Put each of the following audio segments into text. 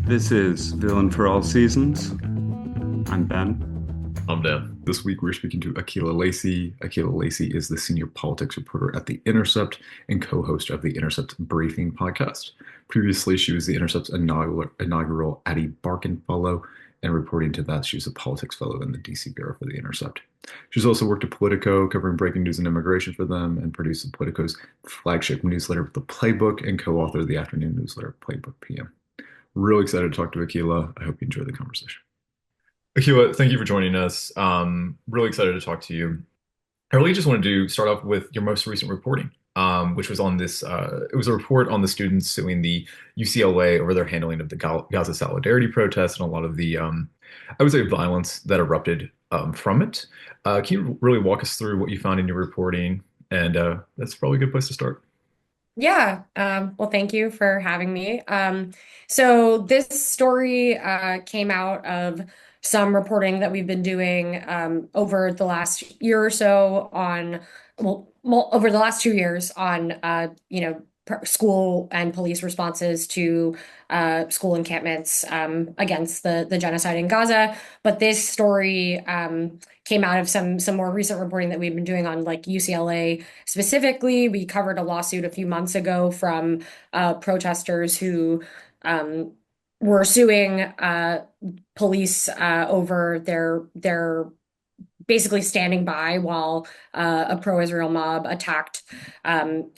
This is Villain for All Seasons. I'm Ben. I'm Dan. This week we're speaking to Akela Lacy. Akela Lacy is the senior politics reporter at The Intercept and co-host of The Intercept Briefing podcast. Previously, she was The Intercept's inaugural Addie Barkin Fellow, and reporting to that, she was a politics fellow in the DC Bureau for The Intercept. She's also worked at Politico, covering breaking news and immigration for them, and produced Politico's flagship newsletter, The Playbook, and co-authored the afternoon newsletter, Playbook PM. Really excited to talk to Akela. I hope you enjoy the conversation. Akela, thank you for joining us. Really excited to talk to you. I really just wanted to start off with your most recent reporting, which was on this. It was a report on the students suing the UCLA over their handling of the Gaza Solidarity protests and a lot of the, I would say, violence that erupted from it. Can you really walk us through what you found in your reporting? And that's probably a good place to start. Yeah, well, thank you for having me. So this story came out of some reporting that we've been doing over the last year or so on, over the last 2 years on, school and police responses to school encampments against the genocide in Gaza. But this story came out of some more recent reporting that we've been doing on like UCLA specifically. We covered a lawsuit a few months ago from protesters who were suing police over their basically standing by while a pro-Israel mob attacked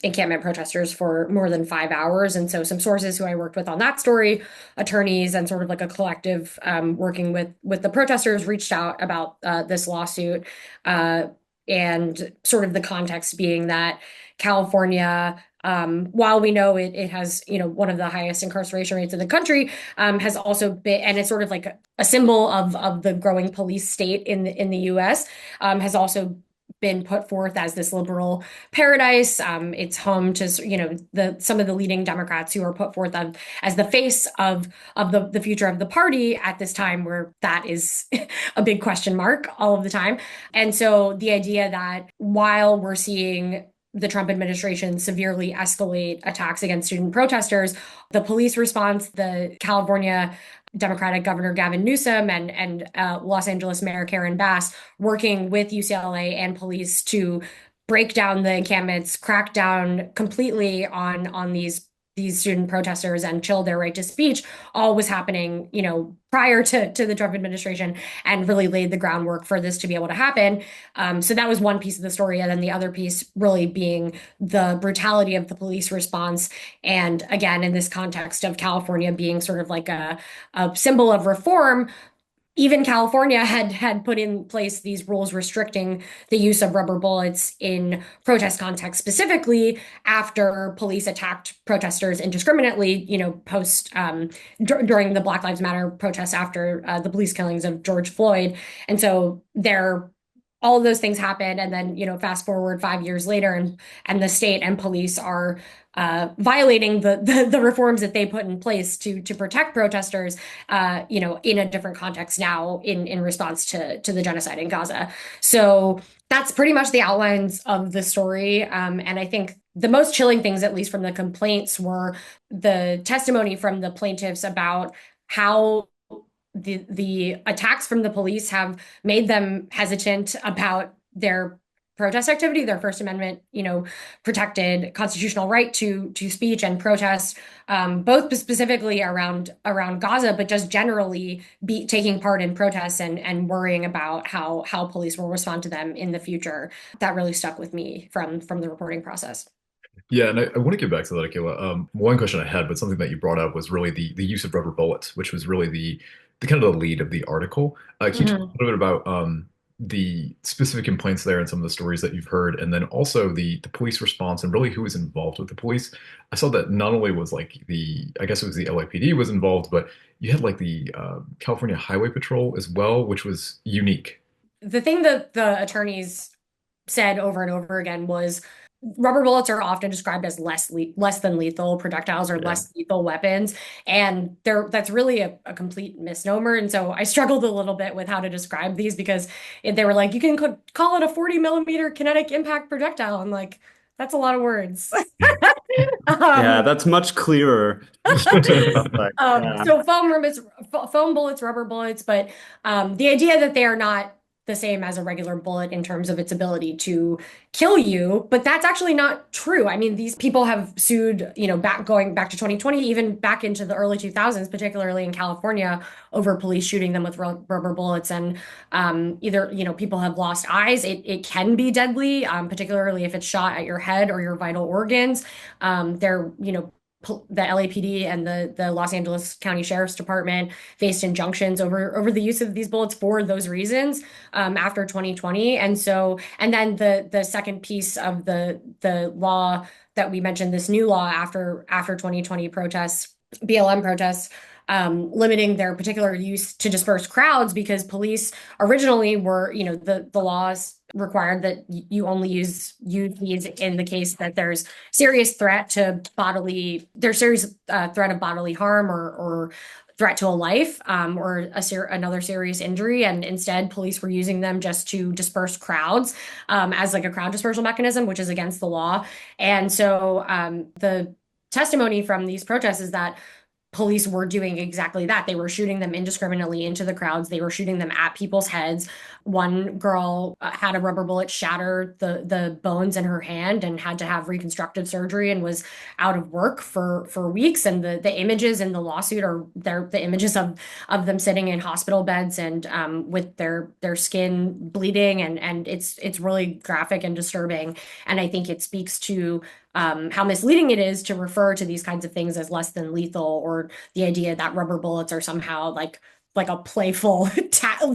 encampment protesters for more than 5 hours. And so some sources who I worked with on that story, attorneys and sort of like a collective working with the protesters, reached out about this lawsuit. And sort of the context being that California, while we know it has, one of the highest incarceration rates in the country, has also been, and it's sort of like a symbol of the growing police state in the U.S., has also been put forth as this liberal paradise. It's home to, some of the leading Democrats who are put forth as the face of the future of the party at this time, where that is a big question mark all of the time. And so the idea that while we're seeing the Trump administration severely escalate attacks against student protesters, the police response, the California Democratic Governor Gavin Newsom and Los Angeles Mayor Karen Bass working with UCLA and police to break down the encampments, crack down completely on these student protesters and chill their right to speech, all was happening, prior to the Trump administration, and really laid the groundwork for this to be able to happen. So that was one piece of the story. And then the other piece really being the brutality of the police response. And again, in this context of California being sort of like a symbol of reform, even California had put in place these rules restricting the use of rubber bullets in protest context, specifically after police attacked protesters indiscriminately, during the Black Lives Matter protests after the police killings of George Floyd. And so all of those things happen, and then fast forward 5 years later, and the state and police are violating the reforms that they put in place to protect protesters, in a different context now in response to the genocide in Gaza. So that's pretty much the outlines of the story. And I think the most chilling things, at least from the complaints, were the testimony from the plaintiffs about how the attacks from the police have made them hesitant about their protest activity, their First Amendment, protected constitutional right to speech and protest, both specifically around Gaza, but just generally taking part in protests and worrying about how police will respond to them in the future. That really stuck with me from the reporting process. Yeah, and I want to get back to that, Akela. One question I had, but something that you brought up was really the use of rubber bullets, which was really the kind of the lead of the article. Can you talk a little bit about the specific complaints there and some of the stories that you've heard, and then also the police response and really who was involved with the police? I saw that not only was like I guess it was the LAPD was involved, but you had like the California Highway Patrol as well, which was unique. The thing that the attorneys said over and over again was rubber bullets are often described as less than lethal projectiles or Yeah. less lethal weapons, and that's really a complete misnomer. And so I struggled a little bit with how to describe these, because they were like, you can call it a 40 millimeter kinetic impact projectile. I'm like, that's a lot of words. Yeah, that's much clearer. Like, yeah. So foam bullets, rubber bullets, but the idea that they are not the same as a regular bullet in terms of its ability to kill you, but that's actually not true. I mean, these people have sued, going back to 2020, even back into the early 2000s, particularly in California, over police shooting them with rubber bullets. And either, people have lost eyes. It can be deadly, particularly if it's shot at your head or your vital organs. They're, the LAPD and the Los Angeles County Sheriff's Department faced injunctions over the use of these bullets for those reasons after 2020. And then the second piece of the law that we mentioned, this new law after 2020 protests, BLM protests, limiting their particular use to disperse crowds, because police originally were, the laws required that you only use these in the case that there's serious threat of bodily harm or threat to a life, or another serious injury. And instead, police were using them just to disperse crowds, as like a crowd dispersal mechanism, which is against the law. And so the testimony from these protests is that police were doing exactly that. They were shooting them indiscriminately into the crowds. They were shooting them at people's heads. One girl had a rubber bullet shatter the bones in her hand and had to have reconstructive surgery and was out of work for weeks. And the images in the lawsuit are the images of them sitting in hospital beds and with their skin bleeding, and it's really graphic and disturbing. And I think it speaks to how misleading it is to refer to these kinds of things as less than lethal, or the idea that rubber bullets are somehow like a playful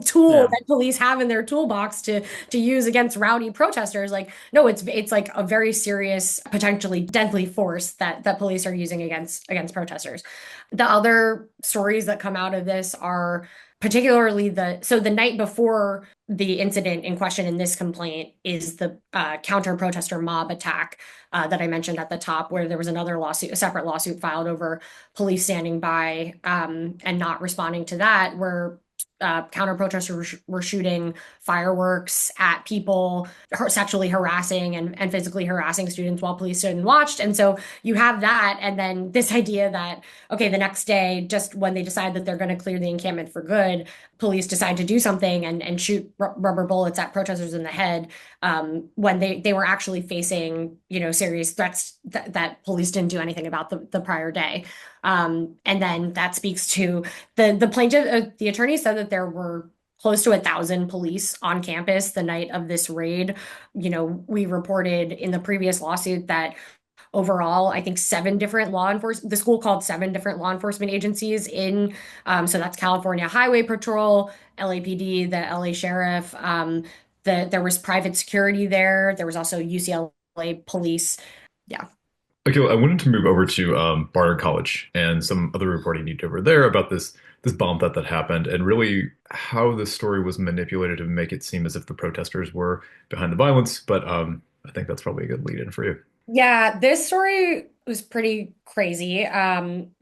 tool that police have in their toolbox to use against rowdy protesters. Like, no, it's like a very serious, potentially deadly force that police are using against protesters. The other stories that come out of this are particularly the night before the incident in question in this complaint is the counter protester mob attack that I mentioned at the top, where there was a separate lawsuit filed over police standing by and not responding to that, where counter protesters were shooting fireworks at people, sexually harassing and physically harassing students while police stood and watched. And so you have that, and then this idea that, okay, the next day, just when they decide that they're going to clear the encampment for good, police decide to do something and shoot rubber bullets at protesters in the head, when they were actually facing, serious threats that police didn't do anything about the prior day. And then that speaks to the plaintiff. The attorney said that there were close to 1,000 police on campus the night of this raid. We reported in the previous lawsuit that overall, I think the school called 7 different law enforcement agencies in. So that's California Highway Patrol, LAPD, the LA Sheriff. There was private security there. There was also UCLA police. Yeah. Okay, well, I wanted to move over to Barnard College and some other reporting you did over there about this bomb threat that happened, and really how the story was manipulated to make it seem as if the protesters were behind the violence. But I think that's probably a good lead-in for you. Yeah, this story was pretty crazy.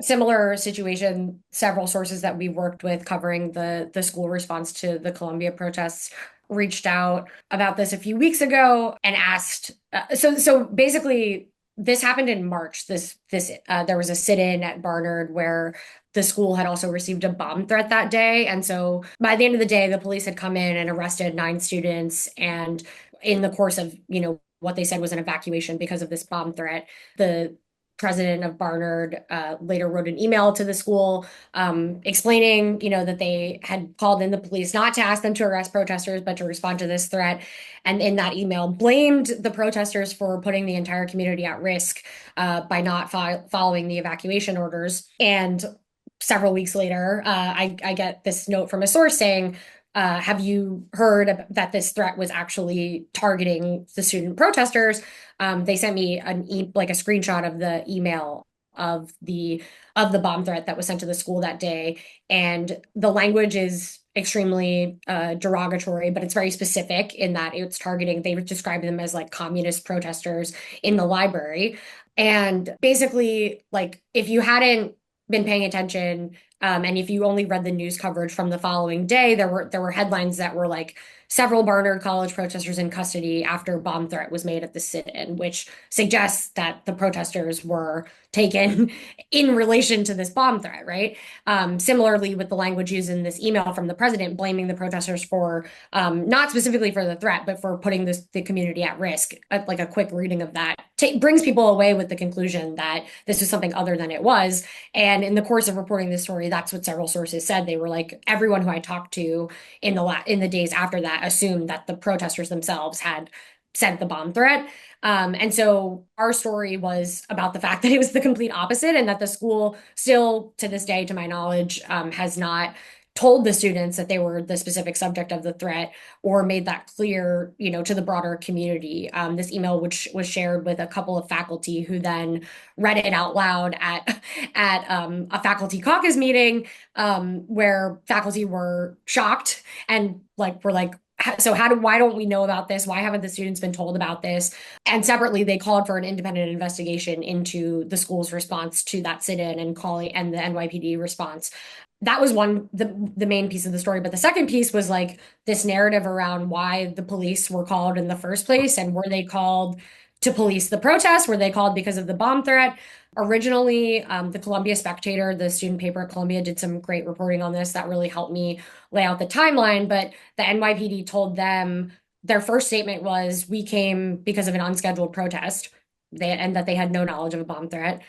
Similar situation, several sources that we worked with covering the school response to the Columbia protests reached out about this a few weeks ago and asked. So basically, this happened in March. There was a sit-in at Barnard where the school had also received a bomb threat that day. And so by the end of the day, the police had come in and arrested 9 students. And in the course of, what they said was an evacuation because of this bomb threat, the president of Barnard later wrote an email to the school explaining, that they had called in the police not to ask them to arrest protesters, but to respond to this threat. And in that email, blamed the protesters for putting the entire community at risk by not following the evacuation orders. And several weeks later, I get this note from a source saying, have you heard that this threat was actually targeting the student protesters? They sent me a screenshot of the email of the bomb threat that was sent to the school that day. And the language is extremely derogatory, but it's very specific in that it's targeting, they would describe them as like communist protesters in the library. And basically, like, if you hadn't been paying attention, And if you only read the news coverage from the following day, there were headlines that were like several Barnard College protesters in custody after bomb threat was made at the sit-in, which suggests that the protesters were taken in relation to this bomb threat, right? Similarly, with the language used in this email from the president, blaming the protesters for not specifically for the threat, but for putting the community at risk. Like a quick reading of that brings people away with the conclusion that this was something other than it was. And in the course of reporting this story, that's what several sources said. They were like, everyone who I talked to in the days after that assumed that the protesters themselves had sent the bomb threat. And so our story was about the fact that it was the complete opposite, and that the school still, to this day, to my knowledge, has not told the students that they were the specific subject of the threat or made that clear, to the broader community. This email, which was shared with a couple of faculty who then read it out loud at a faculty caucus meeting, where faculty were shocked and were like, so why don't we know about this? Why haven't the students been told about this? And separately, they called for an independent investigation into the school's response to that sit-in and the NYPD response. That was the main piece of the story. But the second piece was like this narrative around why the police were called in the first place, and were they called to police the protest? Were they called because of the bomb threat? Originally, the Columbia Spectator, the student paper at Columbia, did some great reporting on this that really helped me lay out the timeline. But the NYPD told them their first statement was, we came because of an unscheduled protest, and that they had no knowledge of a bomb threat.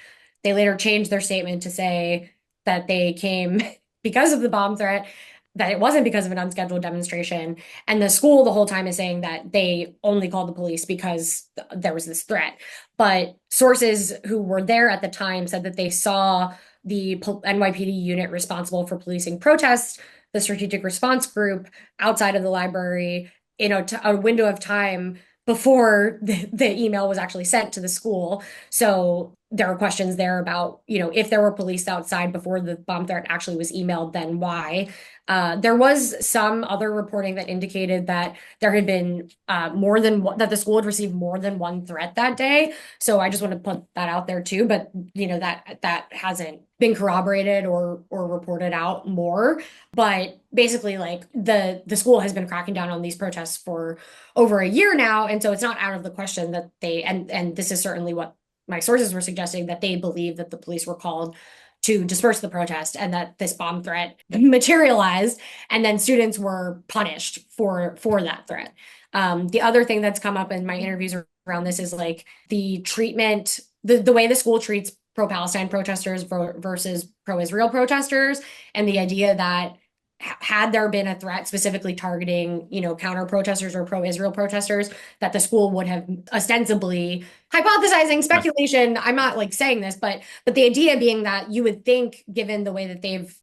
They later changed their statement to say that they came because of the bomb threat, that it wasn't because of an unscheduled demonstration. And the school the whole time is saying that they only called the police because there was this threat. But sources who were there at the time said that they saw the NYPD unit responsible for policing protests, the Strategic Response Group, outside of the library in a window of time before the email was actually sent to the school. So there are questions there about, if there were police outside before the bomb threat actually was emailed, then why? There was some other reporting that indicated that there had been that the school had received more than one threat that day. So I just want to put that out there too. But that hasn't been corroborated or reported out more. But basically, like the school has been cracking down on these protests for over a year now, and so it's not out of the question that and this is certainly what my sources were suggesting, that they believe that the police were called to disperse the protest, and that this bomb threat materialized, and then students were punished for that threat. The other thing that's come up in my interviews around this is like the treatment, the way the school treats pro-Palestine protesters versus pro-Israel protesters, and the idea that had there been a threat specifically targeting, counter protesters or pro-Israel protesters, that the school would have ostensibly, hypothesizing, speculation. I'm not like saying this, but the idea being that you would think, given the way that they've,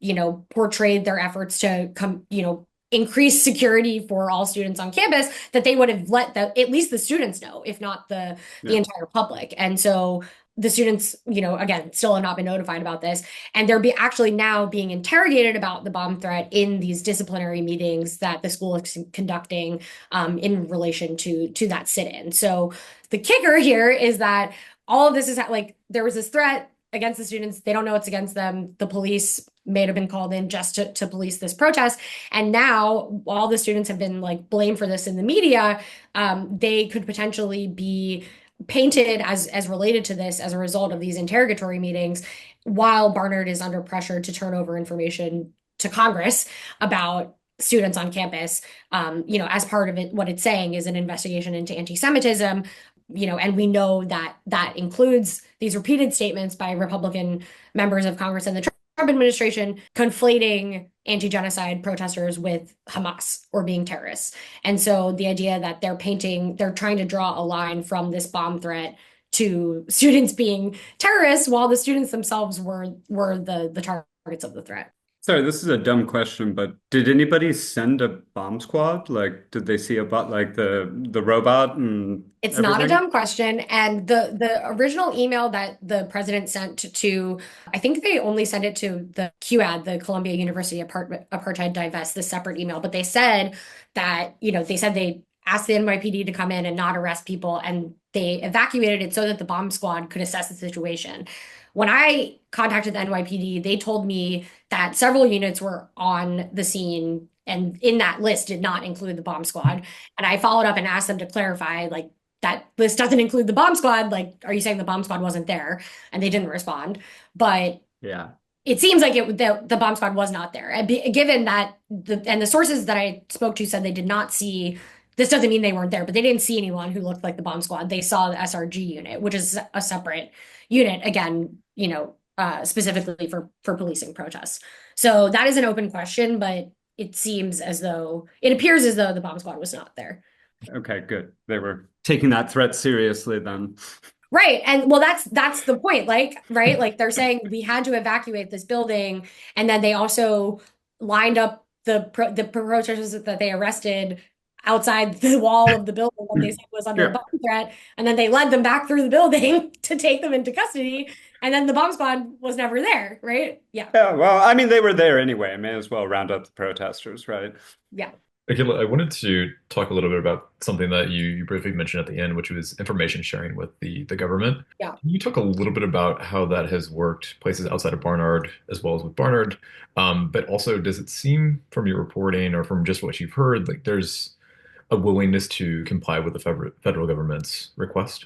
portrayed their efforts to come, increase security for all students on campus, that they would have let at least the students know, if not the entire public. And so the students, again, still have not been notified about this, and they're actually now being interrogated about the bomb threat in these disciplinary meetings that the school is conducting in relation to that sit-in. So the kicker here is that all of this is like, there was this threat against the students. They don't know it's against them. The police may have been called in just to police this protest. And now all the students have been like blamed for this in the media. They could potentially be painted as related to this as a result of these interrogatory meetings, while Barnard is under pressure to turn over information to Congress about students on campus. As part of it, what it's saying is an investigation into anti-Semitism, and we know that that includes these repeated statements by Republican members of Congress and the Trump administration conflating anti-genocide protesters with Hamas or being terrorists. And so the idea that they're trying to draw a line from this bomb threat to students being terrorists, while the students themselves were the targets of the threat. Sorry, this is a dumb question, but did anybody send a bomb squad? Like, did they see like the robot and It's everything? not a dumb question. And the original email that the president sent to, I think they only sent it to the QAD, the Columbia University Apartheid Divest, this separate email. But they said that, they asked the NYPD to come in and not arrest people, and they evacuated it so that the bomb squad could assess the situation. when I contacted the NYPD, they told me that several units were on the scene and in that list did not include the bomb squad. And I followed up and asked them to clarify, like, that list doesn't include the bomb squad. Like, are you saying the bomb squad wasn't there? And they didn't respond. But Yeah. it seems like the bomb squad was not there. Given that the sources that I spoke to said they did not see, this doesn't mean they weren't there, but they didn't see anyone who looked like the bomb squad. They saw the SRG unit, which is a separate unit, again, specifically for policing protests. So that is an open question, but it appears as though the bomb squad was not there. Okay, good. They were taking that threat seriously then. Right. And well, that's the point. Like, right? Like they're saying we had to evacuate this building, and then they also lined up the protesters that they arrested outside the wall of the building that they said was under a Yeah. bomb threat, and then they led them back through the building to take them into custody, and then the bomb squad was never there, right? Yeah. Yeah, well, I mean, they were there anyway. May as well round up the protesters, right? Yeah. Akela, I wanted to talk a little bit about something that you briefly mentioned at the end, which was information sharing with the government. Yeah. Can you talk a little bit about how that has worked places outside of Barnard as well as with Barnard? But also, does it seem from your reporting or from just what you've heard, like there's a willingness to comply with the federal government's request?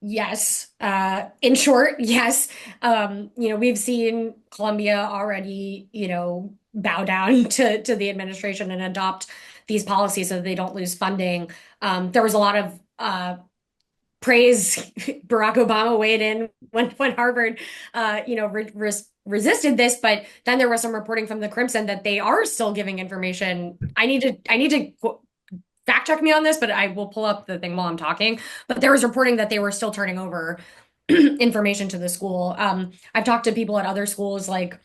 Yes. In short, yes. We've seen Colombia already, bow down to the administration and adopt these policies so that they don't lose funding. There was a lot of praise. Barack Obama weighed in when Harvard, resisted this, but then there was some reporting from the Crimson that they are still giving information. I need to fact check me on this, but I will pull up the thing while I'm talking. But there was reporting that they were still turning over information to the school. I've talked to people at other schools, like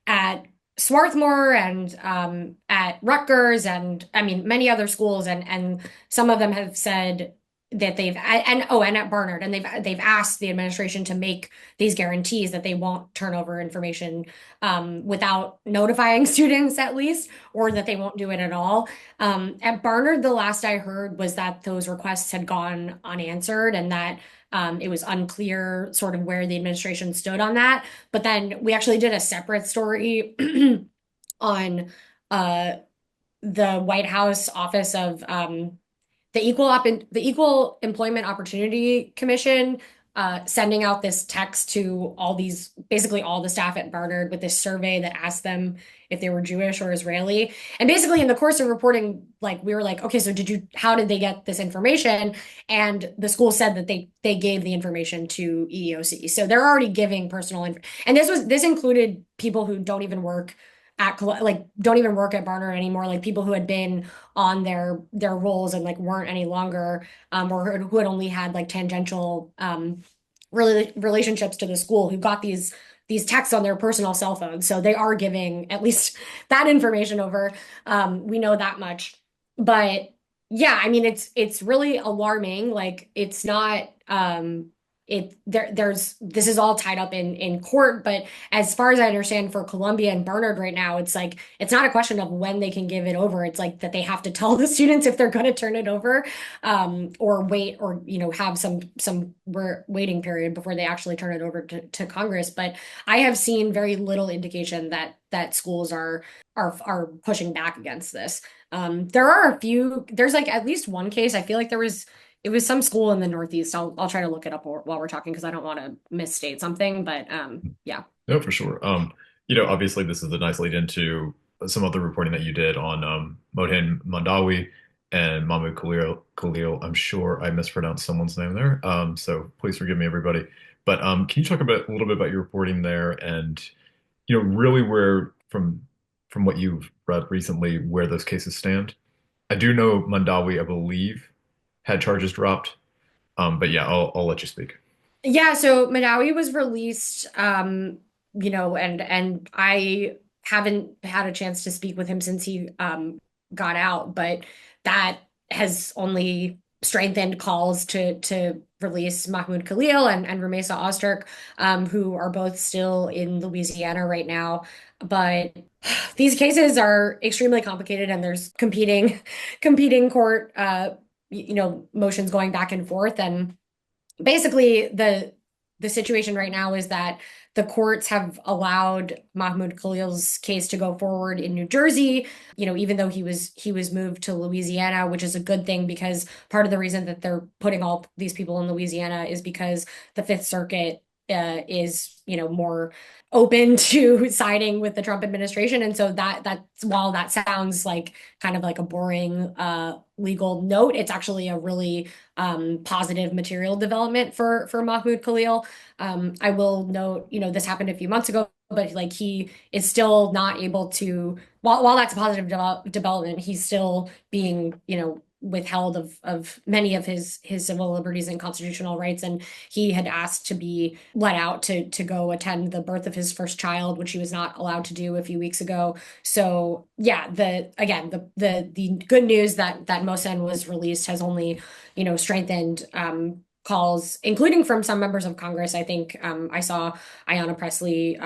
at Swarthmore and at Rutgers, and I mean many other schools, and some of them have said that and at Barnard, and they've asked the administration to make these guarantees that they won't turn over information without notifying students at least, or that they won't do it at all. At Barnard, the last I heard was that those requests had gone unanswered and that it was unclear sort of where the administration stood on that. But then we actually did a separate story on the White House Office of the Equal Employment Opportunity Commission sending out this text to basically all the staff at Barnard with this survey that asked them if they were Jewish or Israeli. And basically in the course of reporting, like we were like, okay, so how did they get this information? And the school said that they gave the information to EEOC. So they're already giving personal info. And this included people who don't even work at Barnard anymore, like people who had been on their roles and like weren't any longer, or who had only had like tangential relationships to the school, who got these texts on their personal cell phones. So they are giving at least that information over. We know that much. But yeah, I mean it's really alarming. Like it's not this is all tied up in court, but as far as I understand for Columbia and Barnard right now, it's like it's not a question of when they can give it over. It's like that they have to tell the students if they're going to turn it over, or wait, or have some waiting period before they actually turn it over to Congress. But I have seen very little indication that schools are pushing back against this. There's like at least one case. I feel like it was some school in the Northeast. I'll try to look it up while we're talking because I don't want to misstate something. But yeah. No, for sure. Obviously this is a nice lead into some other reporting that you did on Mohsin Mandawi and Mahmoud Khalil. I'm sure I mispronounced someone's name there. So please forgive me, everybody. But can you talk a little bit about your reporting there and really where from what you've read recently, where those cases stand? I do know Mandawi, I believe, had charges dropped. But yeah, I'll let you speak. Yeah, so Madawi was released, and I haven't had a chance to speak with him since he got out, but that has only strengthened calls to release Mahmoud Khalil and Rumesa Ozturk, who are both still in Louisiana right now. But these cases are extremely complicated, and there's competing court motions going back and forth, and basically the situation right now is that the courts have allowed Mahmoud Khalil's case to go forward in New Jersey, even though he was moved to Louisiana, which is a good thing because part of the reason that they're putting all these people in Louisiana is because the Fifth Circuit is, more open to siding with the Trump administration. And so that's while that sounds like kind of like a boring legal note, it's actually a really positive material development for Mahmoud Khalil. I will note, this happened a few months ago, but like he is still not able to, while that's a positive development, he's still being, withheld of many of his civil liberties and constitutional rights. And he had asked to be let out to go attend the birth of his first child, which he was not allowed to do a few weeks ago. So yeah, the good news that Mohsen was released has only, strengthened calls, including from some members of Congress. I think I saw Ayanna Pressley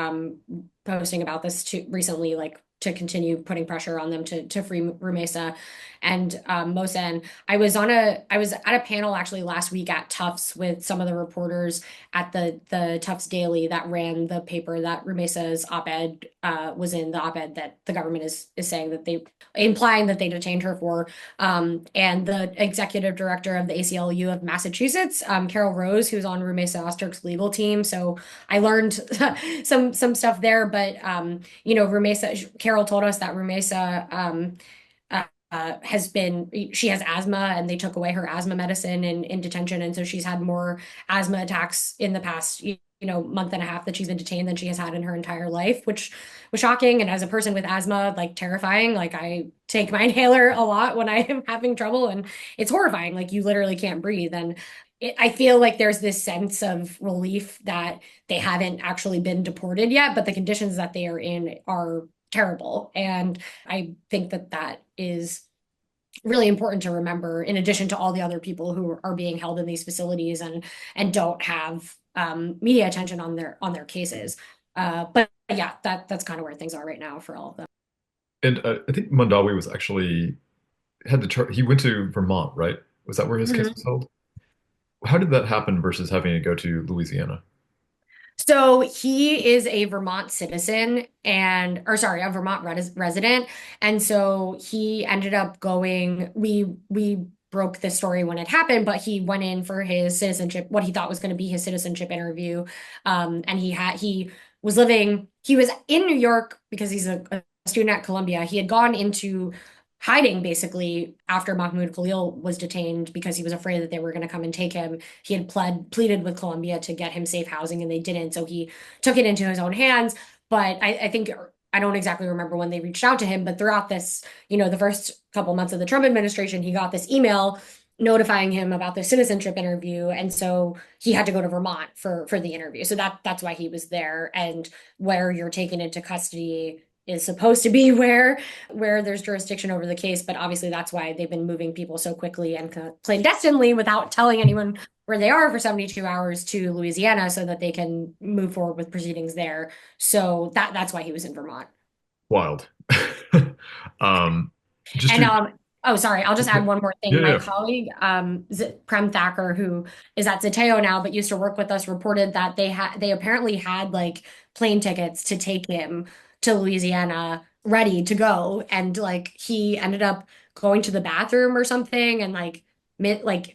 posting about this too recently, like to continue putting pressure on them to free Rumesa and Mohsen. I was at a panel actually last week at Tufts with some of the reporters at the Tufts Daily that ran the paper that Rumesa's op-ed was in, the op-ed that the government is saying that they implying that they detained her for. And the executive director of the ACLU of Massachusetts, Carol Rose, who's on Rumesa Osterk's legal team. So I learned some stuff there, but Rumesa, Carol told us that Rumesa she has asthma and they took away her asthma medicine in detention. And so she's had more asthma attacks in the past, month and a half that she's been detained than she has had in her entire life, which was shocking. And as a person with asthma, like terrifying, like I take my inhaler a lot when I am having trouble and it's horrifying. Like you literally can't breathe. And I feel like there's this sense of relief that they haven't actually been deported yet, but the conditions that they are in are terrible. And I think that is really important to remember, in addition to all the other people who are being held in these facilities and don't have media attention on their cases. But yeah, that's kind of where things are right now for all of them. And I think Mandawi was actually he went to Vermont, right? Was that where his case was held? How did that happen versus having to go to Louisiana? So he is a Vermont citizen or sorry, a Vermont resident. And so he ended up going, we broke this story when it happened, but he went in for his citizenship, what he thought was going to be his citizenship interview. And he was in New York because he's a student at Columbia. He had gone into hiding basically after Mahmoud Khalil was detained because he was afraid that they were going to come and take him. He had pleaded with Columbia to get him safe housing and they didn't. So he took it into his own hands. But I think I don't exactly remember when they reached out to him, but throughout this, the first couple months of the Trump administration, he got this email notifying him about the citizenship interview. And so he had to go to Vermont for the interview. So that's why he was there. And where you're taken into custody is supposed to be where there's jurisdiction over the case, but obviously that's why they've been moving people so quickly and clandestinely without telling anyone where they are for 72 hours to Louisiana so that they can move forward with proceedings there. So that's why he was in Vermont. Wild. Um, just And to oh, sorry, I'll just add one more thing. yeah, My yeah. colleague, Prem Thacker, who is at Zateo now but used to work with us, reported that they apparently had like plane tickets to take him to Louisiana ready to go, and like he ended up going to the bathroom or something, and like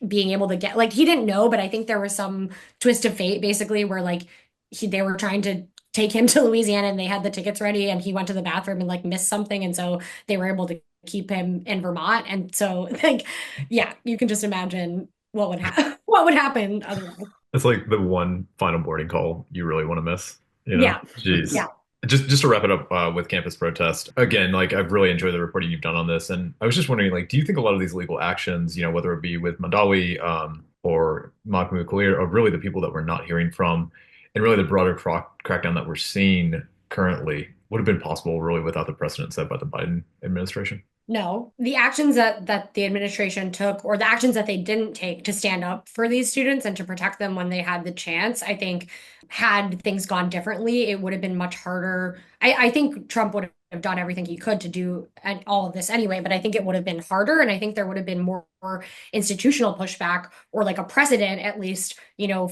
being able to get, like, he didn't know, but I think there was some twist of fate basically where like they were trying to take him to Louisiana and they had the tickets ready and he went to the bathroom and like missed something, and so they were able to keep him in Vermont. And so like, yeah, you can just imagine what would happen otherwise. It's like the one final boarding call you really want to miss, you know? Yeah. Jeez. Yeah. Just to wrap it up with campus protest, again, like I've really enjoyed the reporting you've done on this, and I was just wondering, like, do you think a lot of these legal actions, whether it be with Mandawi or Mahmoud Khalil, are really the people that we're not hearing from, and really the broader crackdown that we're seeing currently would have been possible really without the precedent set by the Biden administration? No, the actions that the administration took, or the actions that they didn't take to stand up for these students and to protect them when they had the chance, I think had things gone differently, it would have been much harder. I think Trump would have done everything he could to do all of this anyway, but I think it would have been harder, and I think there would have been more institutional pushback or like a precedent, at least,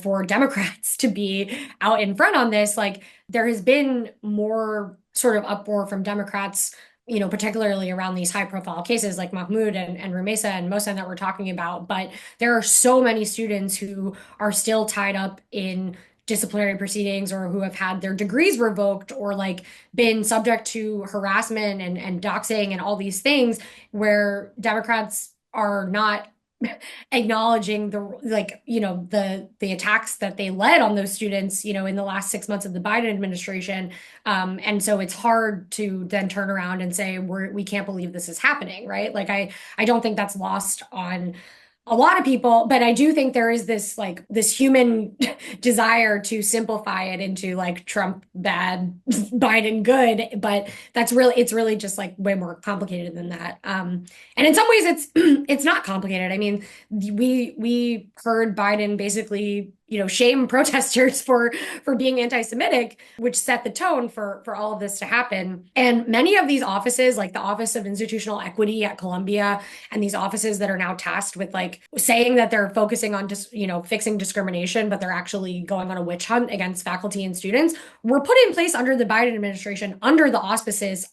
for Democrats to be out in front on this. Like there has been more sort of uproar from Democrats, particularly around these high profile cases like Mahmoud and Rumeysa and Mohsen that we're talking about. But there are so many students who are still tied up in disciplinary proceedings or who have had their degrees revoked or like been subject to harassment and doxing and all these things where Democrats are not acknowledging the attacks that they led on those students, in the last 6 months of the Biden administration. And so it's hard to then turn around and say we can't believe this is happening, right? Like I don't think that's lost on a lot of people, but I do think there is this human desire to simplify it into like Trump bad, Biden good, but it's really just like way more complicated than that. And in some ways it's not complicated. I mean, we heard Biden basically, shame protesters for being anti-Semitic, which set the tone for all of this to happen. And many of these offices, like the Office of Institutional Equity at Columbia, and these offices that are now tasked with like saying that they're focusing on just, fixing discrimination, but they're actually going on a witch hunt against faculty and students, were put in place under the Biden administration under the auspices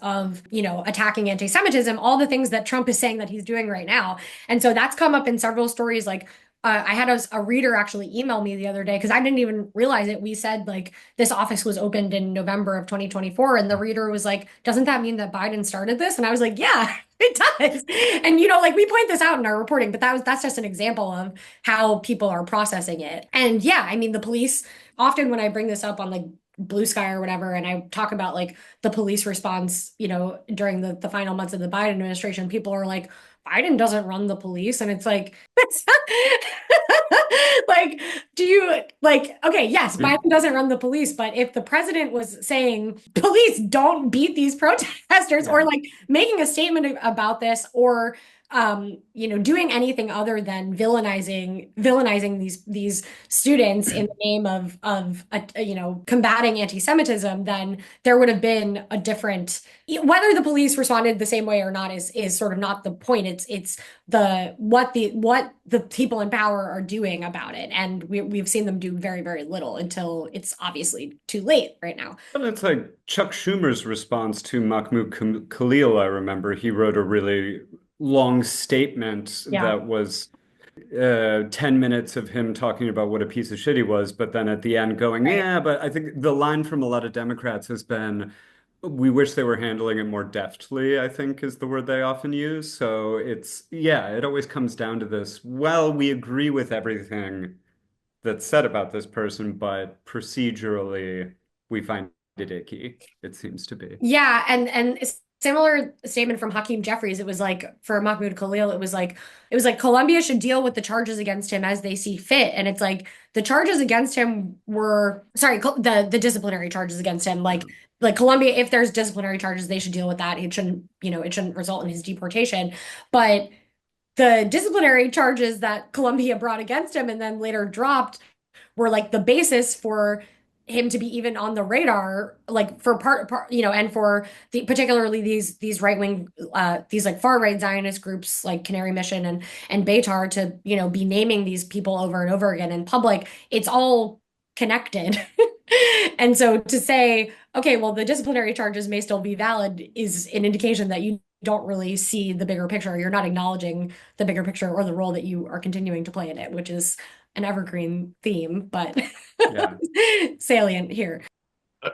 of, attacking anti-Semitism, all the things that Trump is saying that he's doing right now. And so that's come up in several stories. Like I had a reader actually email me the other day because I didn't even realize it. We said like this office was opened in November of 2024. And the reader was like, doesn't that mean that Biden started this? And I was like, yeah, it does. And, like we point this out in our reporting, but that's just an example of how people are processing it. And yeah, I mean, the police, often when I bring this up on like Blue Sky or whatever, and I talk about like the police response, during the final months of the Biden administration, people are like, Biden doesn't run the police. And it's like, like, do you like, okay, yes, Biden doesn't run the police, but if the president was saying, police don't beat these protesters, or like making a statement about this, or doing anything other than villainizing these students in the name of combating anti-Semitism, then there would have been a different, whether the police responded the same way or not is sort of not the point. It's what the people in power are doing about it, and we've seen them do very, very little until it's obviously too late right now. Well, it's like Chuck Schumer's response to Mahmoud Khalil. I remember he wrote a really long statement that was 10 minutes of him talking about what a piece of shit he was, but then at the end going, yeah, but I think the line from a lot of Democrats has been, we wish they were handling it more deftly, I think is the word they often use. So it always comes down to this, well, we agree with everything that's said about this person, but procedurally we find it icky, it seems to be. Yeah, and similar statement from Hakeem Jeffries. It was like for Mahmoud Khalil, it was like Columbia should deal with the charges against him as they see fit. And it's like the charges against him were the disciplinary charges against him. Like Columbia, if there's disciplinary charges, they should deal with that. It shouldn't result in his deportation. But the disciplinary charges that Columbia brought against him and then later dropped were like the basis for him to be even on the radar, like for part, and for particularly these right wing, these like far right Zionist groups like Canary Mission and Beitar to be naming these people over and over again in public. It's all connected. And so to say, okay, well, the disciplinary charges may still be valid is an indication that you don't really see the bigger picture. You're not acknowledging the bigger picture or the role that you are continuing to play in it, which is an evergreen theme, but salient here.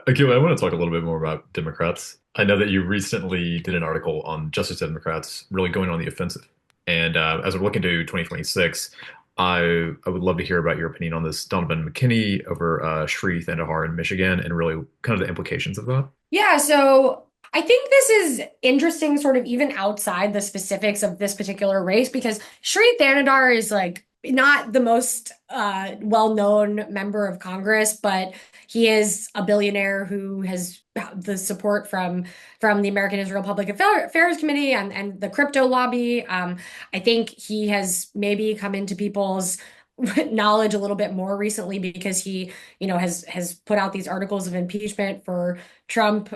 Akela, I want to talk a little bit more about Democrats. I know that you recently did an article on Justice Democrats really going on the offensive. And as we're looking to 2026, I would love to hear about your opinion on this Donovan McKinney over Sri Thandahar in Michigan and really kind of the implications of that. Yeah, so I think this is interesting, sort of even outside the specifics of this particular race, because Sri Thandahar is like not the most well-known member of Congress, but he is a billionaire who has the support from the American Israel Public Affairs Committee and the crypto lobby. I think he has maybe come into people's knowledge a little bit more recently because he, has put out these articles of impeachment for Trump.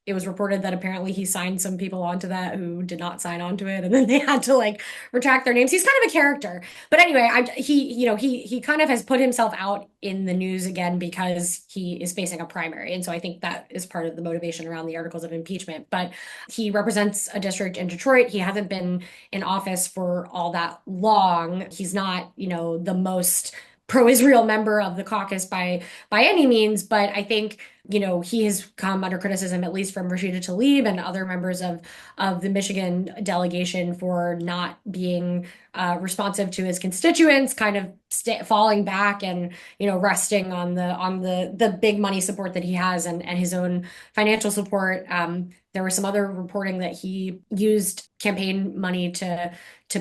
it was reported that apparently he signed some people onto that who did not sign onto it, and then they had to like retract their names. He's kind of a character. But anyway, he kind of has put himself out in the news again because he is facing a primary. And so I think that is part of the motivation around the articles of impeachment. But he represents a district in Detroit. He hasn't been in office for all that long. He's not, the most pro-Israel member of the caucus by any means, but I think he has come under criticism, at least from Rashida Tlaib and other members of the Michigan delegation, for not being responsive to his constituents, kind of falling back and resting on the big money support that he has and his own financial support. There was some other reporting that he used campaign money to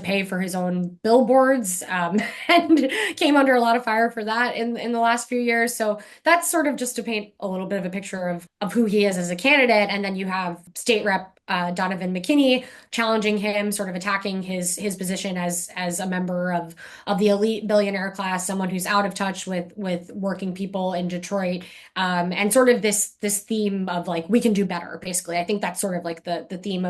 pay for his own billboards, and came under a lot of fire for that in the last few years. So that's sort of just to paint a little bit of a picture of who he is as a candidate. And then you have State Rep Donovan McKinney challenging him, sort of attacking his position as a member of the elite billionaire class, someone who's out of touch with working people in Detroit, and sort of this theme of like, we can do better. Basically, I think that's sort of like the theme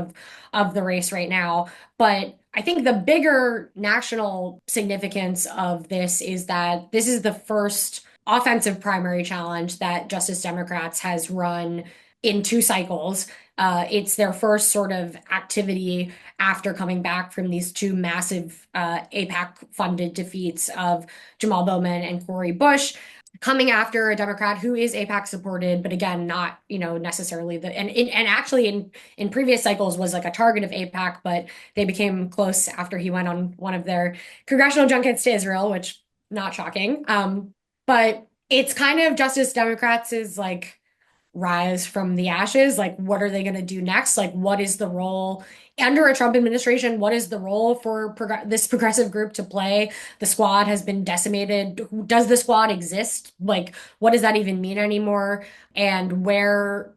of the race right now. But I think the bigger national significance of this is that this is the first offensive primary challenge that Justice Democrats has run in 2 cycles. It's their first sort of activity after coming back from these 2 massive AIPAC-funded defeats of Jamal Bowman and Cori Bush, coming after a Democrat who is AIPAC supported, but again, not necessarily and actually in previous cycles was like a target of AIPAC, but they became close after he went on one of their congressional junkets to Israel, which not shocking. But it's kind of Justice Democrats is like rise from the ashes. Like, what are they going to do next? Like, what is the role under a Trump administration? What is the role for this progressive group to play? The squad has been decimated. Does the squad exist? Like, what does that even mean anymore? And where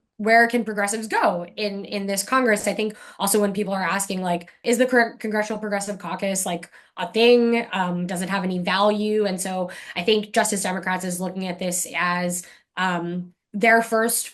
can progressives go in this Congress? I think also when people are asking, like, is the Congressional Progressive Caucus like a thing? Does it have any value? And so I think Justice Democrats is looking at this as their first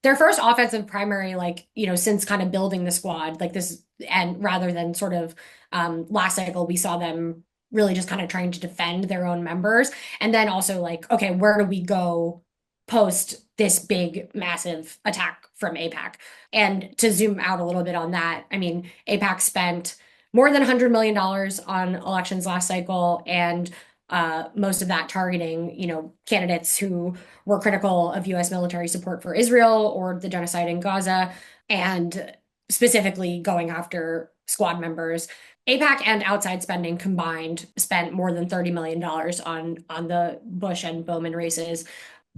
offensive primary, like, since kind of building the squad, like this, and rather than sort of last cycle, we saw them really just kind of trying to defend their own members. And then also like, okay, where do we go post this big, massive attack from AIPAC? And to zoom out a little bit on that, I mean, AIPAC spent more than $100 million on elections last cycle, and most of that targeting, candidates who were critical of U.S. military support for Israel or the genocide in Gaza, and specifically going after squad members. AIPAC and outside spending combined spent more than $30 million on the Bush and Bowman races.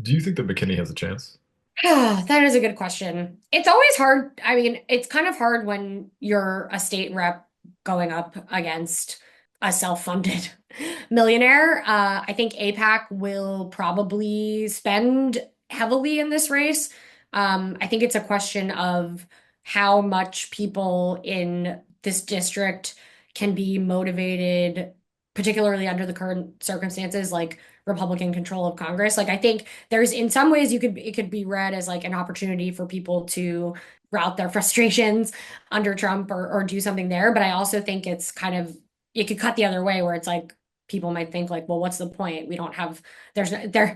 Do you think that McKinney has a chance? That is a good question. It's always hard. I mean, it's kind of hard when you're a state rep going up against a self-funded millionaire. I think AIPAC will probably spend heavily in this race. I think it's a question of how much people in this district can be motivated, particularly under the current circumstances, like Republican control of Congress. Like, I think there's, in some ways, it could be read as like an opportunity for people to route their frustrations under Trump or do something there. But I also think it's kind of, it could cut the other way, where it's like people might think like, well, what's the point? We don't have, the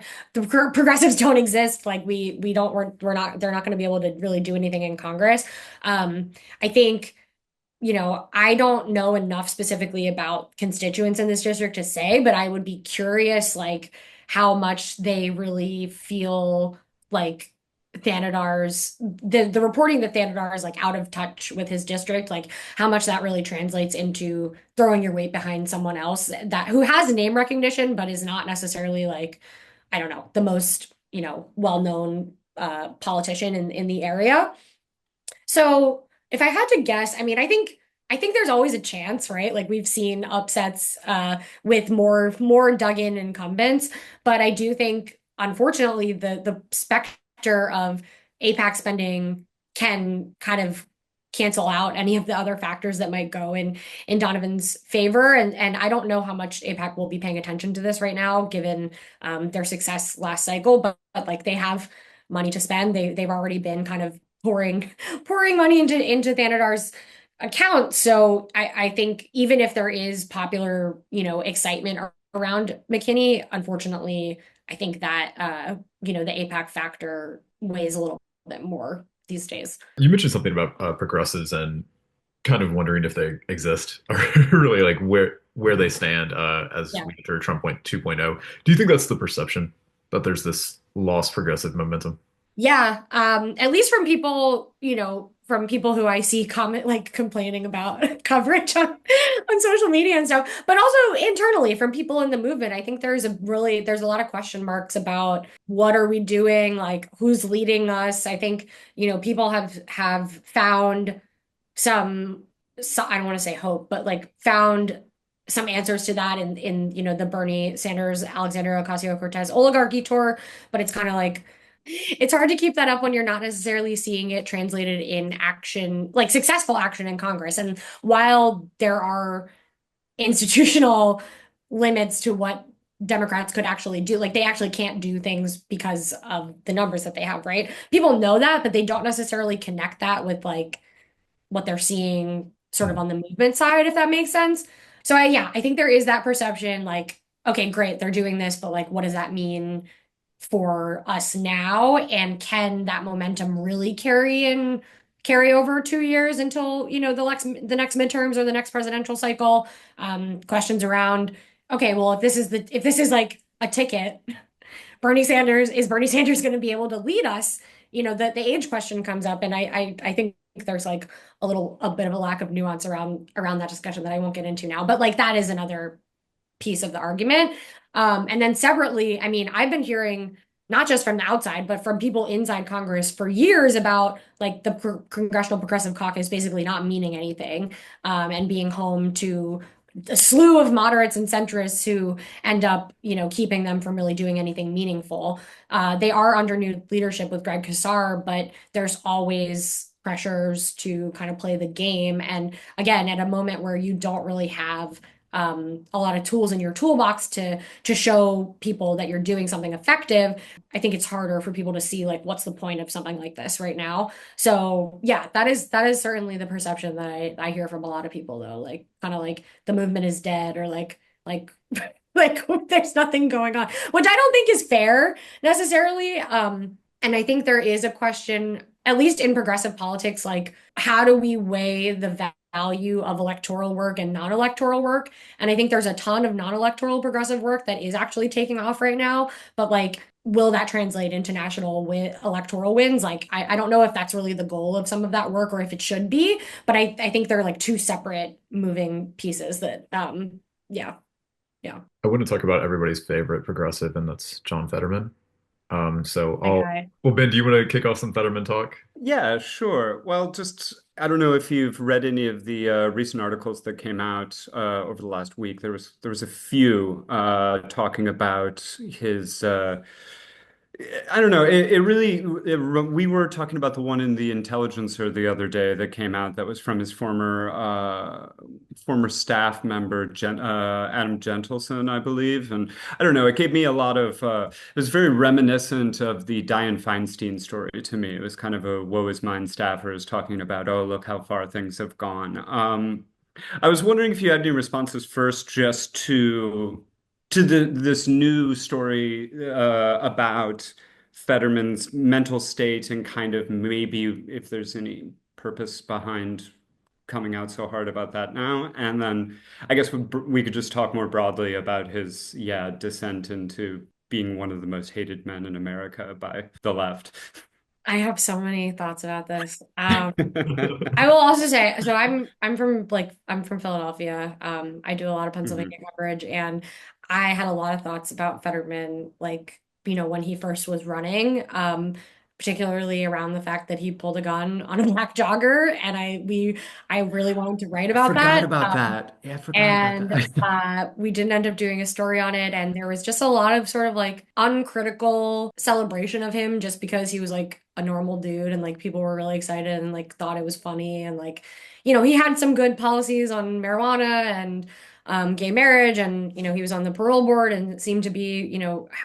progressives don't exist. Like we're not, they're not going to be able to really do anything in Congress. I think, I don't know enough specifically about constituents in this district to say, but I would be curious, like, how much they really feel like the reporting that Thanadar is like out of touch with his district, like how much that really translates into throwing your weight behind someone else that who has name recognition, but is not necessarily like, I don't know, the most, well-known politician in the area. So if I had to guess, I mean, I think there's always a chance, right? Like we've seen upsets with more dug-in incumbents, but I do think, unfortunately, the specter of AIPAC spending can kind of cancel out any of the other factors that might go in Donovan's favor. And I don't know how much AIPAC will be paying attention to this right now, given their success last cycle, but like they have money to spend. They've already been kind of pouring money into Thanadar's account. So I think even if there is popular, excitement around McKinney, unfortunately, I think that the AIPAC factor weighs a little bit more these days. You mentioned something about progressives and kind of wondering if they exist or really like where they stand as Yeah. we enter Trump 2.0. Do you think that's the perception that there's this lost progressive momentum? Yeah, at least from people, from people who I see complaining about coverage on social media and stuff, but also internally from people in the movement. I think there's a lot of question marks about what are we doing, like who's leading us. I think, people have found I don't want to say hope, but like found some answers to that in the Bernie Sanders, Alexandria Ocasio-Cortez oligarchy tour, but it's kind of like it's hard to keep that up when you're not necessarily seeing it translated in action, like successful action in Congress. And while there are institutional limits to what Democrats could actually do, like they actually can't do things because of the numbers that they have, right? People know that, but they don't necessarily connect that with like what they're seeing sort of on the movement side, if that makes sense. So I think there is that perception, like, okay, great, they're doing this, but like, what does that mean for us now? And can that momentum really carry over 2 years until, the next midterms or the next presidential cycle? Questions around, okay, well, if this is like a ticket, is Bernie Sanders going to be able to lead us? The age question comes up, and I think there's like a bit of a lack of nuance around that discussion that I won't get into now. But like that is another piece of the argument. And then separately, I mean, I've been hearing not just from the outside, but from people inside Congress for years about like the Congressional Progressive Caucus basically not meaning anything, and being home to a slew of moderates and centrists who end up, keeping them from really doing anything meaningful. They are under new leadership with Greg Casar, but there's always pressures to kind of play the game. And again, at a moment where you don't really have a lot of tools in your toolbox to show people that you're doing something effective, I think it's harder for people to see like what's the point of something like this right now. So yeah, that is certainly the perception that I hear from a lot of people though, like kind of like the movement is dead or like like there's nothing going on, which I don't think is fair necessarily. And I think there is a question, at least in progressive politics, like how do we weigh the value of electoral work and non-electoral work? And I think there's a ton of non-electoral progressive work that is actually taking off right now, but like will that translate into electoral wins? Like I don't know if that's really the goal of some of that work or if it should be, but I think they're like two separate moving pieces that yeah. Yeah. I want to talk about everybody's favorite progressive, and that's John Fetterman. So My guy. well, Ben, do you want to kick off some Fetterman talk? Yeah, sure. Well, I don't know if you've read any of the recent articles that came out over the last week. There was a few talking about his I don't know. We were talking about the one in the Intelligencer the other day that came out that was from his former staff member, Adam Gentleson, I believe. And I don't know, it gave me a lot of, it was very reminiscent of the Dianne Feinstein story to me. It was kind of a woe is mine staffers talking about, oh, look how far things have gone. I was wondering if you had any responses first just to this new story about Fetterman's mental state and kind of maybe if there's any purpose behind coming out so hard about that now. And then I guess we could just talk more broadly about his, descent into being one of the most hated men in America by the left. I have so many thoughts about this. I will also say, so I'm from Philadelphia. I do a lot of Mhm. Pennsylvania coverage, and I had a lot of thoughts about Fetterman, like, when he first was running, particularly around the fact that he pulled a gun on a black jogger, and I really wanted to write I about forgot that. about that. Yeah, I forgot about And that. we didn't end up doing a story on it. And there was just a lot of sort of like uncritical celebration of him just because he was like a normal dude and like people were really excited and like thought it was funny. And like, he had some good policies on marijuana and gay marriage, and he was on the parole board and seemed to be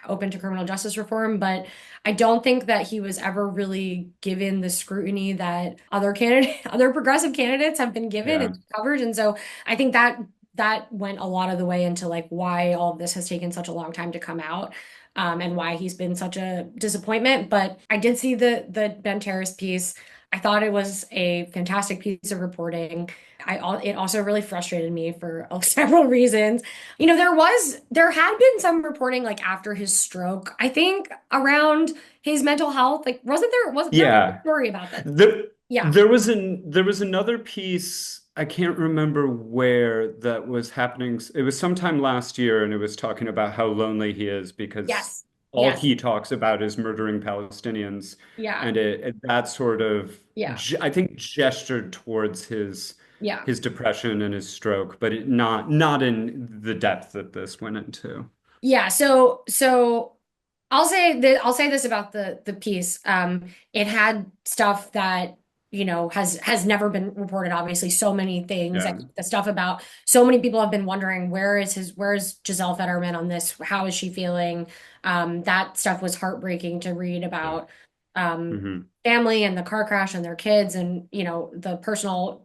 open to criminal justice reform. But I don't think that he was ever really given the scrutiny that other progressive candidates have been given Yeah. in coverage. And so I think that went a lot of the way into like why all of this has taken such a long time to come out, and why he's been such a disappointment. But I did see the Ben Terrace piece. I thought it was a fantastic piece of reporting. It also really frustrated me for several reasons. There had been some reporting like after his stroke, I think around his mental health. Like, wasn't there a Yeah. story about that? There, Yeah. there was another piece, I can't remember where, that was happening. It was sometime last year, and it was talking about how lonely he is because Yes. all Yes. he talks about is murdering Palestinians. Yeah. And that sort of, Yeah. I think, gestured towards Yeah. his depression and his stroke, but not in the depth that this went into. Yeah. So I'll say this about the piece. It had stuff that has never been reported. Obviously, so many things. Yeah. Like the stuff about so many people have been wondering where is Giselle Fetterman on this? How is she feeling? That stuff was heartbreaking to read Yeah. about Hmm. family and the car crash and their kids, and the personal,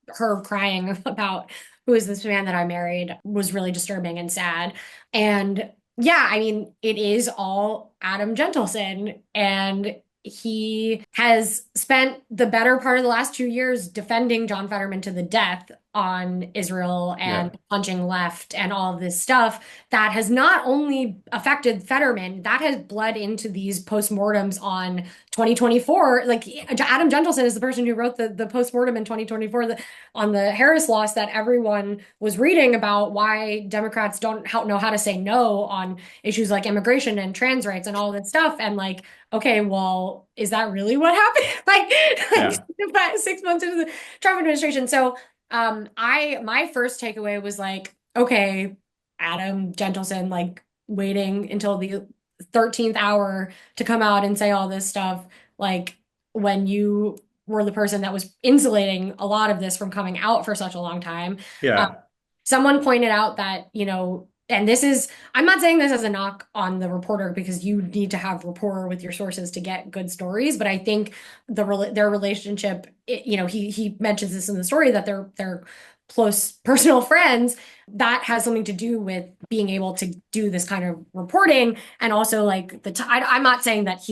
her crying about who is this man that I married was really disturbing and sad. And yeah, I mean, it is all Adam Gentleson, and he has spent the better part of the last 2 years defending John Fetterman to the death on Israel Yeah. and punching left and all of this stuff that has not only affected Fetterman, that has bled into these postmortems on 2024. Like Adam Gentleson is the person who wrote the postmortem in 2024 on the Harris loss that everyone was reading about why Democrats don't know how to say no on issues like immigration and trans rights and all this stuff. And like, okay, well, is that really what happened? Yeah. About 6 months into the Trump administration. So my first takeaway was like, okay, Adam Gentleson, like waiting until the 13th hour to come out and say all this stuff, like when you were the person that was insulating a lot of this from coming out for such a long time. Uh, Yeah. Someone pointed out that, and I'm not saying this as a knock on the reporter because you need to have rapport with your sources to get good stories, but I think their relationship, he mentions this in the story that they're close personal friends. That has something to do with being able to do this kind of reporting, and also like I'm not saying that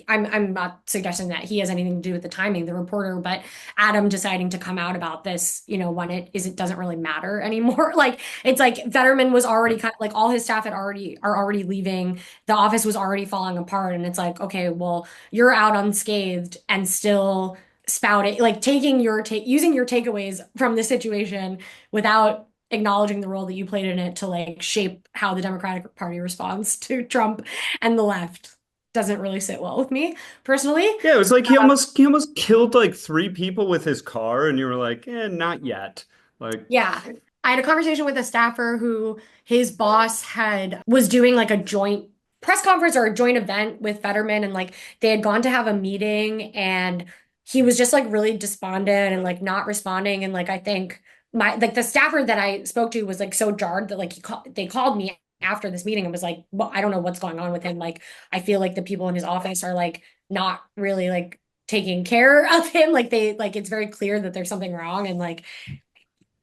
I'm not suggesting that he has anything to do with the timing, the reporter, but Adam deciding to come out about this, when it doesn't really matter anymore. Like it's like Fetterman was already kind of like all his staff are already leaving. The office was already falling apart, and it's like, okay, well, you're out unscathed and still spouting, like using your takeaways from this situation without acknowledging the role that you played in it to like shape how the Democratic Party responds to Trump and the left doesn't really sit well with me personally. Yeah, it was like he almost killed like three people with his car, and you were like, not yet. Like, Yeah. I had a conversation with a staffer who his boss was doing like a joint press conference or a joint event with Fetterman, and like they had gone to have a meeting, and he was just like really despondent and like not responding. And like I think the staffer that I spoke to was like so jarred that like they called me after this meeting and was like, well, I don't know what's going on with him. Like I feel like the people in his office are like not really like taking care of him. Like it's very clear that there's something wrong, and like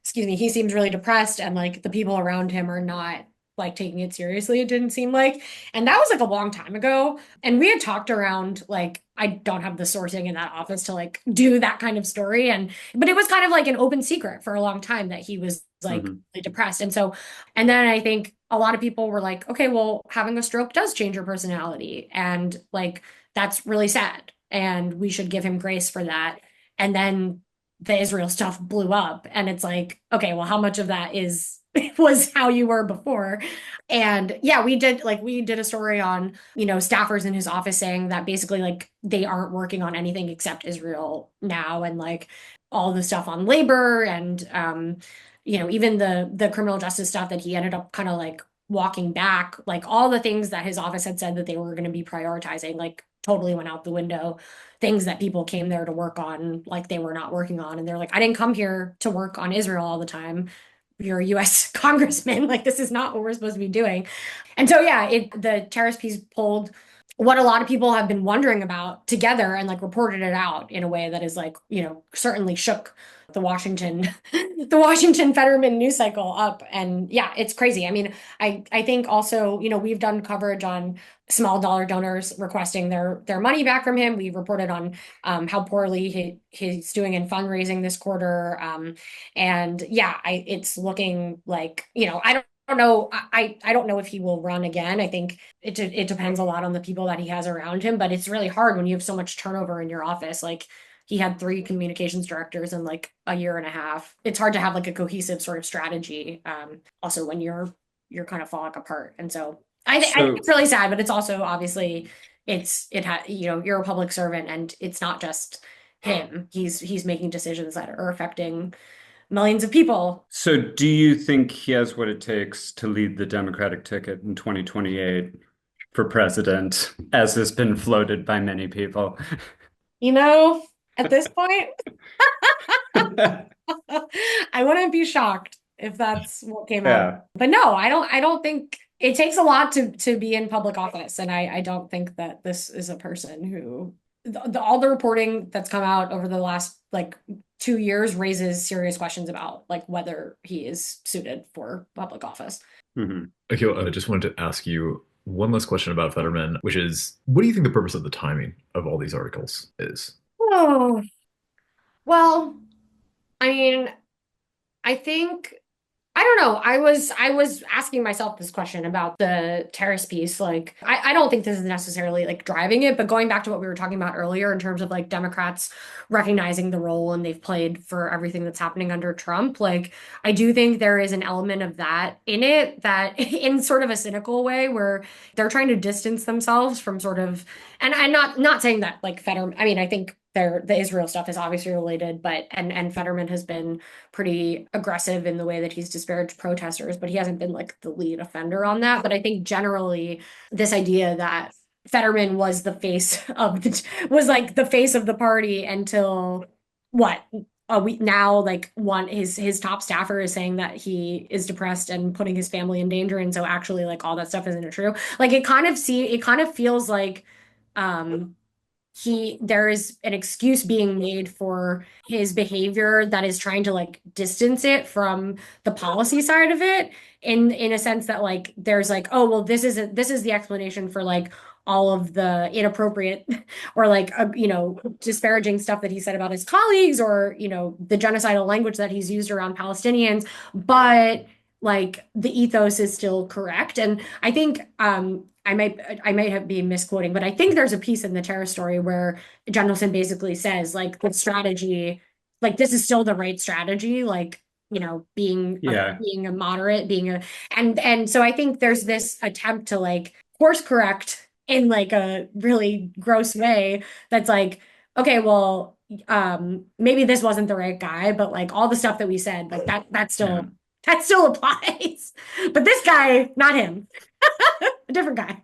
excuse me, he seems really depressed, and like the people around him are not like taking it seriously, it didn't seem like. And that was like a long time ago. And we had talked around like I don't have the sourcing in that office to like do that kind of story. But it was kind of like an open secret for a long time that he was like mhm. really depressed. And then I think a lot of people were like, okay, well, having a stroke does change your personality. And like that's really sad. And we should give him grace for that. And then the Israel stuff blew up, and it's like, okay, well, how much of that was how you were before? And yeah, we did a story on, staffers in his office saying that basically like they aren't working on anything except Israel now, and like all the stuff on labor and even the criminal justice stuff that he ended up kind of like walking back, like all the things that his office had said that they were going to be prioritizing, like totally went out the window. Things that people came there to work on, like they were not working on. And they're like, I didn't come here to work on Israel all the time. you're a US congressman. Like, this is not what we're supposed to be doing. And so, yeah, the terrorist piece pulled what a lot of people have been wondering about together and like reported it out in a way that is like, certainly shook the Washington Fetterman news cycle up. And yeah, it's crazy. I mean, I think also, we've done coverage on small dollar donors requesting their money back from him. We've reported on how poorly he's doing in fundraising this quarter. And yeah, it's looking like, I don't know. I don't know if he will run again. I think it depends a lot on the people that he has around him, but it's really hard when you have so much turnover in your office. Like, he had 3 communications directors in like a year and a half. It's hard to have like a cohesive sort of strategy. Also when you're kind of falling apart. And so I think it's really sad, but it's also obviously you're a public servant and it's not just him. He's making decisions that are affecting millions of people. So do you think he has what it takes to lead the Democratic ticket in 2028 for president, as has been floated by many people? At this point, I wouldn't be shocked if that's what came out. But no, I don't think it takes a lot to be in public office. And I don't think that this is a person who all the reporting that's come out over the last like 2 years raises serious questions about like whether he is suited for public office. Mm-hmm. Akela, I just wanted to ask you one last question about Fetterman, which is, what do you think the purpose of the timing of all these articles is? Oh, well, I mean, I think, I don't know. I was asking myself this question about the terrorist piece. Like, I don't think this is necessarily like driving it, but going back to what we were talking about earlier in terms of like Democrats recognizing the role and they've played for everything that's happening under Trump. Like, I do think there is an element of that in it, that in sort of a cynical way where they're trying to distance themselves from sort of, and I'm not saying that like Fetterman, I mean, I think the Israel stuff is obviously related, but and Fetterman has been pretty aggressive in the way that he's disparaged protesters, but he hasn't been like the lead offender on that. But I think generally this idea that Fetterman was the face of the party until what a week now, like his top staffer is saying that he is depressed and putting his family in danger, and so actually like all that stuff isn't true. Like it kind of feels like there is an excuse being made for his behavior that is trying to like distance it from the policy side of it in a sense that like there's like, oh well, this is the explanation for like all of the inappropriate or like disparaging stuff that he said about his colleagues, or the genocidal language that he's used around Palestinians, but like the ethos is still correct. And I think I might have been misquoting, but I think there's a piece in the terror story where Jendlson basically says like the strategy, like this is still the right strategy, like being a moderate, and so I think there's this attempt to like course correct in like a really gross way that's like, okay, well, maybe this wasn't the right guy, but like all the stuff that we said, like that still applies. But this guy, not him. A different guy.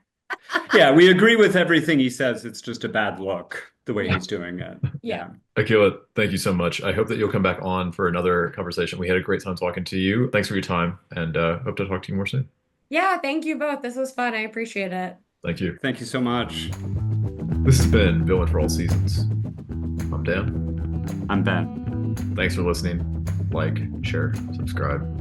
Yeah, we agree with everything he says. It's just a bad look the way he's doing it. Yeah. Akela, thank you so much. I hope that you'll come back on for another conversation. We had a great time talking to you. Thanks for your time, and hope to talk to you more soon. Yeah, thank you both. This was fun. I appreciate it. Thank you. Thank you so much. This has been Villain for All Seasons. I'm Dan. I'm Ben. Thanks for listening. Like, share, subscribe.